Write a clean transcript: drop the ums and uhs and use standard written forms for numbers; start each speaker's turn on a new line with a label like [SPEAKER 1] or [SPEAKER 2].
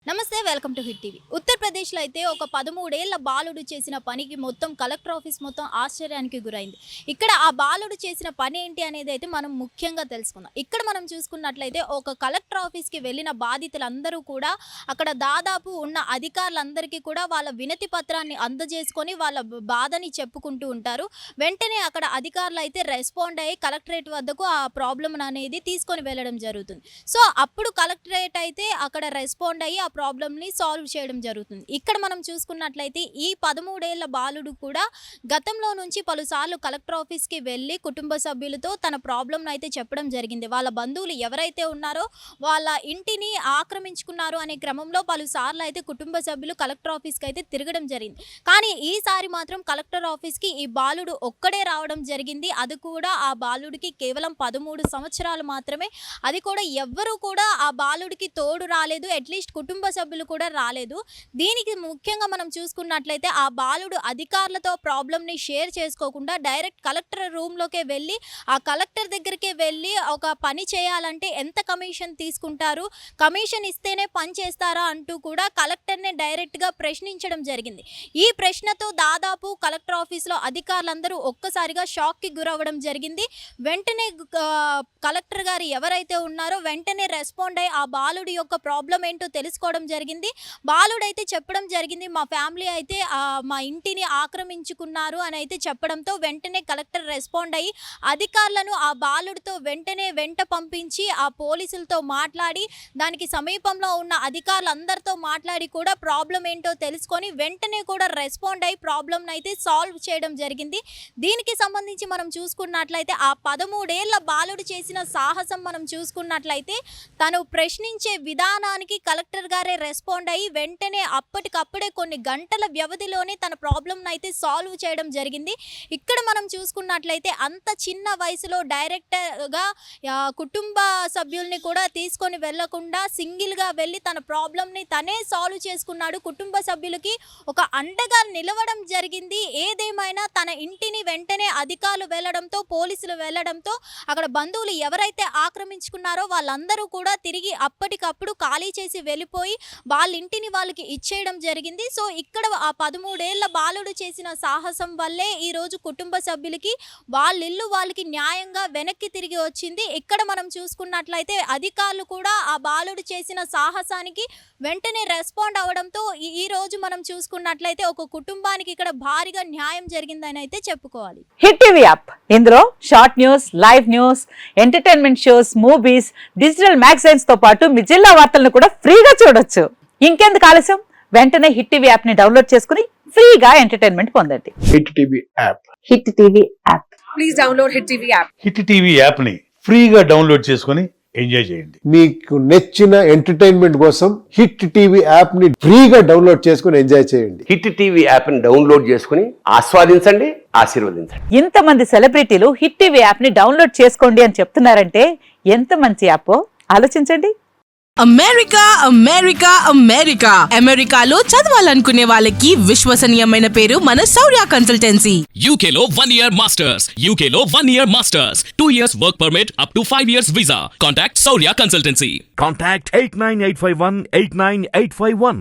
[SPEAKER 1] నమస్తే, welcome to hit TV. ఉత్తరప్రదేశ్లో అయితే ఒక 13 ఏళ్ల బాలుడు చేసిన పనికి మొత్తం కలెక్టర్ ఆఫీస్ మొత్తం ఆశ్చర్యానికి గురైంది. ఇక్కడ ఆ బాలుడు చేసిన పని ఏంటి అనేది అయితే మనం ముఖ్యంగా తెలుసుకుందాం. ఇక్కడ మనం చూసుకున్నట్లయితే ఒక కలెక్టర్ ఆఫీస్కి వెళ్ళిన బాధితులందరూ కూడా అక్కడ దాదాపు ఉన్న అధికారులందరికీ కూడా వాళ్ళ వినతి పత్రాన్ని అందజేసుకొని వాళ్ళ బాధని చెప్పుకుంటూ ఉంటారు. వెంటనే అక్కడ అధికారులు అయితే రెస్పాండ్ అయ్యి కలెక్టరేట్ వద్దకు ఆ ప్రాబ్లం అనేది తీసుకొని వెళ్ళడం జరుగుతుంది. సో అప్పుడు కలెక్టరేట్ అయితే అక్కడ రెస్పాండ్ అయ్యి ప్రాబ్లమ్ని సాల్వ్ చేయడం జరుగుతుంది. ఇక్కడ మనం చూసుకున్నట్లయితే ఈ 13 ఏళ్ల బాలుడు కూడా గతంలో నుంచి పలుసార్లు కలెక్టర్ ఆఫీస్కి వెళ్ళి కుటుంబ సభ్యులతో తన ప్రాబ్లం అయితే చెప్పడం జరిగింది. వాళ్ళ బంధువులు ఎవరైతే ఉన్నారో వాళ్ళ ఇంటిని ఆక్రమించుకున్నారు అనే క్రమంలో పలుసార్లు అయితే కుటుంబ సభ్యులు కలెక్టర్ ఆఫీస్కి అయితే తిరగడం జరిగింది. కానీ ఈసారి మాత్రం కలెక్టర్ ఆఫీస్కి ఈ బాలుడు ఒక్కడే రావడం జరిగింది. అది కూడా ఆ బాలుడికి కేవలం 13 సంవత్సరాలు మాత్రమే. అది కూడా ఎవ్వరూ కూడా ఆ బాలుడికి తోడు రాలేదు, అట్లీస్ట్ కుటుంబ సభ్యులు కూడా రాలేదు. దీనికి ముఖ్యంగా మనం చూసుకున్నట్లయితే ఆ బాలుడు అధికారులతో ప్రాబ్లమ్ని షేర్ చేసుకోకుండా డైరెక్ట్ కలెక్టర్ రూమ్లోకే వెళ్ళి ఆ కలెక్టర్ దగ్గరికే వెళ్ళి ఒక పని చేయాలంటే ఎంత కమిషన్ తీసుకుంటారు, కమిషన్ ఇస్తేనే పని చేస్తారా అంటూ కూడా కలెక్టర్నే డైరెక్ట్గా ప్రశ్నించడం జరిగింది. ఈ ప్రశ్నతో దాదాపు కలెక్టర్ ఆఫీస్లో అధికారులందరూ ఒక్కసారిగా షాక్కి గురవ్వడం జరిగింది. వెంటనే కలెక్టర్ గారు ఎవరైతే ఉన్నారో వెంటనే రెస్పాండ్ అయ్యి ఆ బాలుడి యొక్క ప్రాబ్లం ఏంటో తెలుసుకోవడం జరిగింది. బాలుడైతే చెప్పడం జరిగింది, మా ఫ్యామిలీ అయితే మా ఇంటిని ఆక్రమించుకున్నారు అని అయితే చెప్పడంతో వెంటనే కలెక్టర్ రెస్పాండ్ అయ్యి అధికారులను ఆ బాలుడితో వెంట పంపించి ఆ పోలీసులతో మాట్లాడి దానికి సమీపంలో ఉన్న అధికారులందరితో మాట్లాడి కూడా ప్రాబ్లం ఏంటో తెలుసుకొని వెంటనే కూడా రెస్పాండ్ అయ్యి ప్రాబ్లం అయితే సాల్వ్ చేయడం జరిగింది. దీనికి సంబంధించి మనం చూసుకున్నట్లయితే ఆ 13 ఏళ్ల బాలుడు చేసిన సాహసం మనం చూసుకున్నట్లయితే తను ప్రశ్నించే విధానానికి కలెక్టర్ గారే రెస్పాండ్ అయ్యి వెంటనే అప్పటికప్పుడే కొన్ని గంటల వ్యవధిలోనే తన ప్రాబ్లంను అయితే సాల్వ్ చేయడం జరిగింది. ఇక్కడ మనం చూసుకున్నట్లయితే అంత చిన్న వయసులో డైరెక్ట్గా కుటుంబ సభ్యుల్ని కూడా తీసుకొని వెళ్లకుండా సింగిల్గా వెళ్ళి తన ప్రాబ్లంని తనే సాల్వ్ చేసుకున్నాడు. కుటుంబ సభ్యులకి ఒక అండగా నిలవడం జరిగింది. ఏదేమైనా తన ఇంటిని వెంటనే అధికారులు వెళ్లడంతో, పోలీసులు వెళ్లడంతో అక్కడ బంధువులు ఎవరైతే ఆక్రమించుకున్నారో వాళ్ళందరూ కూడా తిరిగి అప్పటికప్పుడు ఖాళీ చేసి వెళ్ళిపోయి వాళ్ళ ఇంటిని వాళ్ళకి ఇచ్చేయడం జరిగింది. సో ఇక్కడ ఆ 13 ఏళ్ల బాలుడు చేసిన సాహసం వల్లే ఈరోజు కుటుంబ సభ్యులకి వాళ్ళ ఇల్లు వాళ్ళకి న్యాయంగా వెనక్కి తిరిగి వచ్చింది. ఇక్కడ మనం చూసుకున్నట్లయితే అధికారులు కూడా ఆ బాలుడు చేసిన సాహసానికి వెంటనే రెస్పాండ్ అవడంతో ఈ రోజు మనం చూసుకున్నట్లయితే ఒక కుటుంబానికి ఇక్కడ భారీగా న్యాయం జరిగిందని అయితే చెప్పుకోవాలి.
[SPEAKER 2] హిట్ టీవీ యాప్, ఇందులో short news, live news, entertainment shows, movies, digital magazines తో పాటు మీ జిల్లా వార్తలను కూడా ఫ్రీగా చూడొచ్చు. ఇంకెందుకు ఆలస్యం, వెంటనే హిట్ టీవీ యాప్ ని డౌన్లోడ్ చేసుకుని ఫ్రీగా ఎంటర్టైన్మెంట్ పొందండి.
[SPEAKER 3] Hit TV app,
[SPEAKER 2] hit TV app,
[SPEAKER 4] please download hit TV app.
[SPEAKER 5] Hit TV app ని ఫ్రీగా డౌన్లోడ్ చేసుకుని ఎంజాయ్ చేయండి.
[SPEAKER 3] మీకు నచ్చిన ఎంటర్టైన్మెంట్ కోసం హిట్ టీవీ యాప్ ని ఫ్రీగా డౌన్లోడ్ చేసుకుని ఎంజాయ్ చేయండి.
[SPEAKER 6] హిట్ టీవీ యాప్ ని డౌన్లోడ్ చేసుకుని ఆస్వాదించండి, ఆశీర్వదించండి.
[SPEAKER 2] ఇంతమంది సెలబ్రిటీలు హిట్ టీవీ యాప్ ని డౌన్లోడ్ చేసుకోండి అని చెప్తున్నారంటే ఎంత మంచి యాప్ ఆలోచించండి.
[SPEAKER 4] అమెరికా అమెరికా అమెరికా అమెరికాలో చదవాలనుకునే వాళ్ళకి విశ్వసనీయమైన పేరు మన శౌర్య కన్సల్టెన్సీ.
[SPEAKER 7] UK లో 1 year masters, UK లో 1 year masters, 2 years work permit up to 5 years visa. Contact Saurya Consultancy.
[SPEAKER 8] Contact 89851 89851.